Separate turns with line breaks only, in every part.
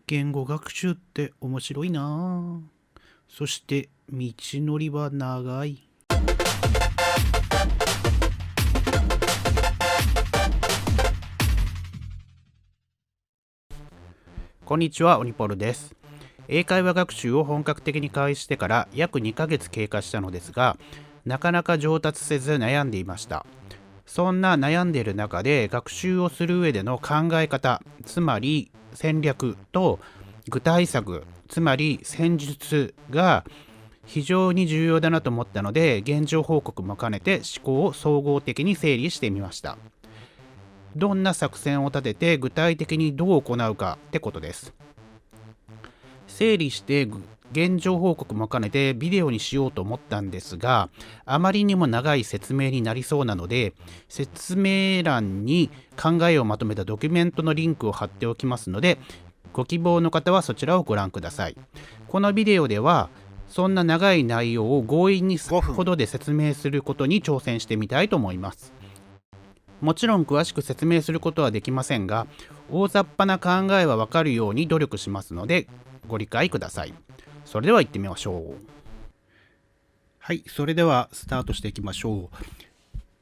言語学習って面白いなぁ。そして道のりは長い。こんにちは、オニポルです。英会話学習を本格的に開始してから約2ヶ月経過したのですが、なかなか上達せず悩んでいました。そんな悩んでいる中で学習をする上での考え方、つまり戦略と具体策、つまり戦術が非常に重要だなと思ったので、現状報告も兼ねて思考を総合的に整理してみました。どんな作戦を立てて具体的にどう行うかってことです。整理して現状報告も兼ねてビデオにしようと思ったんですが、あまりにも長い説明になりそうなので、説明欄に考えをまとめたドキュメントのリンクを貼っておきますので、ご希望の方はそちらをご覧ください。このビデオではそんな長い内容を強引に5分ほどで説明することに挑戦してみたいと思います。もちろん詳しく説明することはできませんが、大雑把な考えはわかるように努力しますのでご理解ください。それでは行ってみましょう。はい、それではスタートしていきましょう。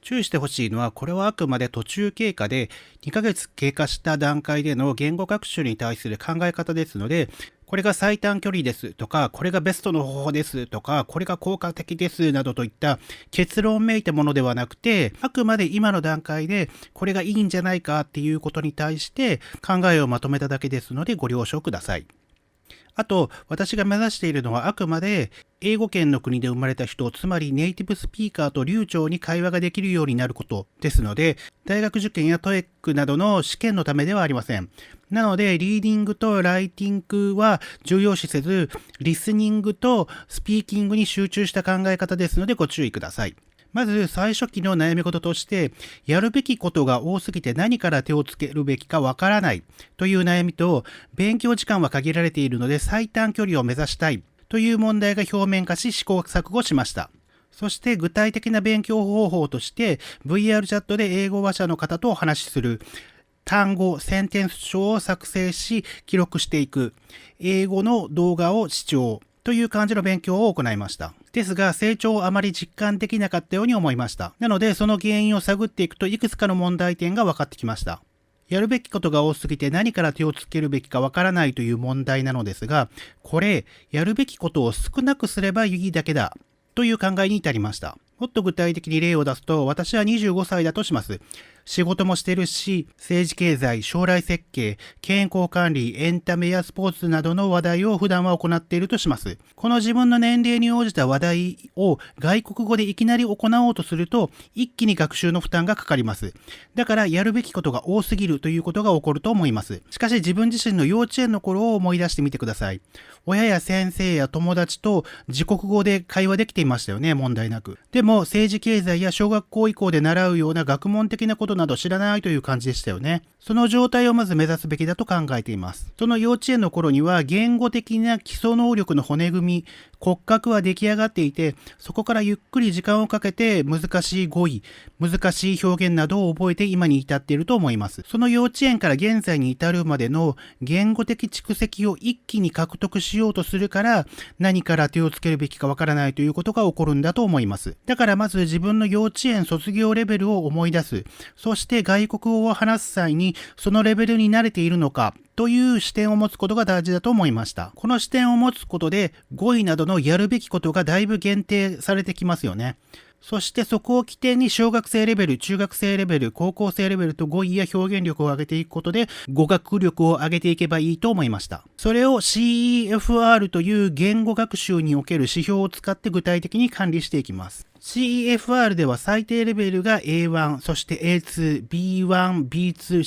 注意してほしいのは、これはあくまで途中経過で2ヶ月経過した段階での言語学習に対する考え方ですので、これが最短距離ですとか、これがベストの方法ですとか、これが効果的ですなどといった結論めいたものではなくて、あくまで今の段階でこれがいいんじゃないかっていうことに対して考えをまとめただけですのでご了承ください。あと、私が目指しているのはあくまで英語圏の国で生まれた人、つまりネイティブスピーカーと流暢に会話ができるようになることですので、大学受験やトエックなどの試験のためではありません。なので、リーディングとライティングは重要視せず、リスニングとスピーキングに集中した考え方ですのでご注意ください。まず最初期の悩み事として、やるべきことが多すぎて何から手をつけるべきかわからないという悩みと、勉強時間は限られているので最短距離を目指したいという問題が表面化し試行錯誤しました。そして具体的な勉強方法として、VR チャットで英語話者の方とお話しする。単語、センテンス帳を作成し記録していく。英語の動画を視聴。という感じの勉強を行いました。ですが、成長をあまり実感できなかったように思いました。なので、その原因を探っていくといくつかの問題点が分かってきました。やるべきことが多すぎて何から手をつけるべきかわからないという問題なのですが、これ、やるべきことを少なくすればいいだけだという考えに至りました。もっと具体的に例を出すと、私は25歳だとします。仕事もしてるし、政治経済、将来設計、健康管理、エンタメやスポーツなどの話題を普段は行っているとします。この自分の年齢に応じた話題を外国語でいきなり行おうとすると、一気に学習の負担がかかります。だからやるべきことが多すぎるということが起こると思います。しかし自分自身の幼稚園の頃を思い出してみてください。親や先生や友達と自国語で会話できていましたよね、問題なく。でも政治経済や小学校以降で習うような学問的なことなど知らないという感じでしたよね。その状態をまず目指すべきだと考えています。その幼稚園の頃には言語的な基礎能力の骨組み、骨格は出来上がっていて、そこからゆっくり時間をかけて難しい語彙、難しい表現などを覚えて今に至っていると思います。その幼稚園から現在に至るまでの言語的蓄積を一気に獲得しようとするから、何から手をつけるべきかわからないということが起こるんだと思います。だからまず自分の幼稚園卒業レベルを思い出す。そして外国語を話す際にそのレベルに慣れているのかという視点を持つことが大事だと思いました。この視点を持つことで語彙などのやるべきことがだいぶ限定されてきますよね。そしてそこを起点に小学生レベル、中学生レベル、高校生レベルと語彙や表現力を上げていくことで語学力を上げていけばいいと思いました。それを CEFR という言語学習における指標を使って具体的に管理していきます。CEFR では最低レベルが A1、そして A2、B1、B2、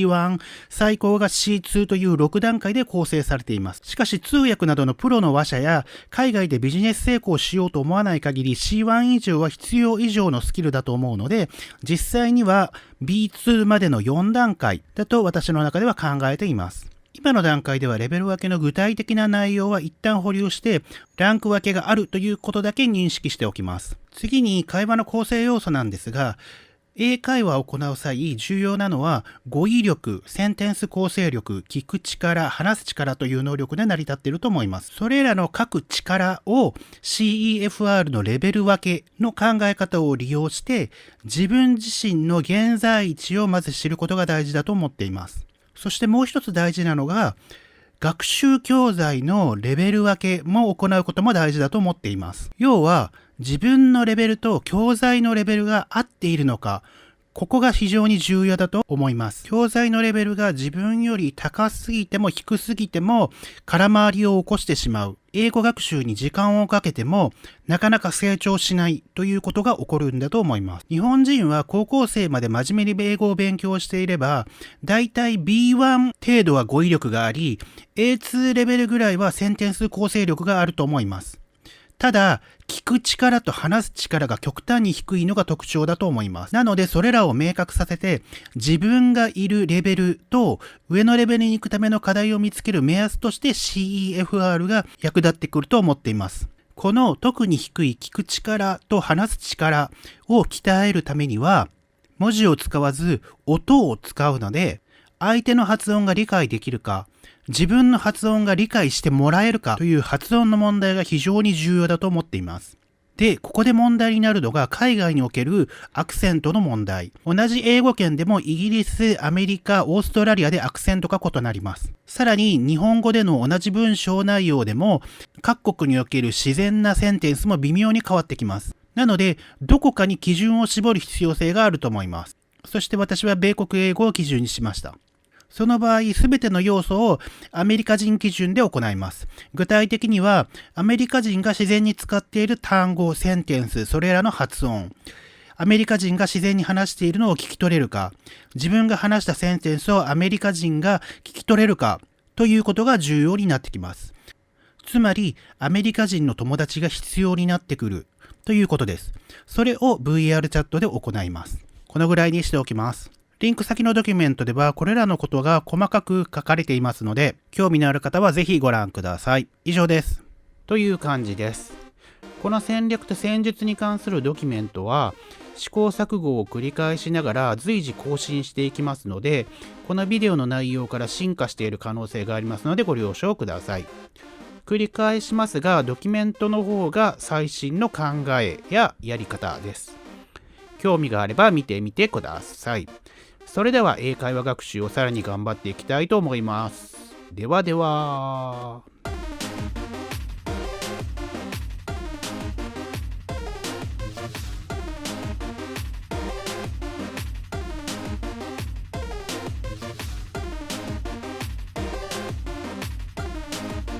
C1、最高が C2 という6段階で構成されています。しかし通訳などのプロの話者や海外でビジネス成功しようと思わない限り C1 以上は必要以上のスキルだと思うので、実際には B2 までの4段階だと私の中では考えています。今の段階ではレベル分けの具体的な内容は一旦保留して、ランク分けがあるということだけ認識しておきます。次に会話の構成要素なんですが、英会話を行う際、重要なのは語彙力、センテンス構成力、聞く力、話す力という能力で成り立っていると思います。それらの各力を CEFR のレベル分けの考え方を利用して、自分自身の現在地をまず知ることが大事だと思っています。そしてもう一つ大事なのが、学習教材のレベル分けも行うことも大事だと思っています。要は、自分のレベルと教材のレベルが合っているのか、ここが非常に重要だと思います。教材のレベルが自分より高すぎても低すぎても空回りを起こしてしまう。英語学習に時間をかけてもなかなか成長しないということが起こるんだと思います。日本人は高校生まで真面目に英語を勉強していれば、だいたい B1 程度は語彙力があり、A2 レベルぐらいはセンテンス構成力があると思います。ただ、聞く力と話す力が極端に低いのが特徴だと思います。なので、それらを明確させて、自分がいるレベルと上のレベルに行くための課題を見つける目安として CEFR が役立ってくると思っています。この特に低い聞く力と話す力を鍛えるためには、文字を使わず音を使うので、相手の発音が理解できるか、自分の発音が理解してもらえるかという発音の問題が非常に重要だと思っています。で、ここで問題になるのが海外におけるアクセントの問題。同じ英語圏でもイギリス、アメリカ、オーストラリアでアクセントが異なります。さらに日本語での同じ文章内容でも各国における自然なセンテンスも微妙に変わってきます。なので、どこかに基準を絞る必要性があると思います。そして私は米国英語を基準にしました。その場合、すべての要素をアメリカ人基準で行います。具体的には、アメリカ人が自然に使っている単語、センテンス、それらの発音。アメリカ人が自然に話しているのを聞き取れるか。自分が話したセンテンスをアメリカ人が聞き取れるか。ということが重要になってきます。つまり、アメリカ人の友達が必要になってくる。ということです。それを VR チャットで行います。このぐらいにしておきます。リンク先のドキュメントではこれらのことが細かく書かれていますので、興味のある方はぜひご覧ください。以上です。という感じです。この戦略と戦術に関するドキュメントは、試行錯誤を繰り返しながら随時更新していきますので、このビデオの内容から進化している可能性がありますのでご了承ください。繰り返しますが、ドキュメントの方が最新の考えややり方です。興味があれば見てみてください。それでは英会話学習をさらに頑張っていきたいと思います。ではでは。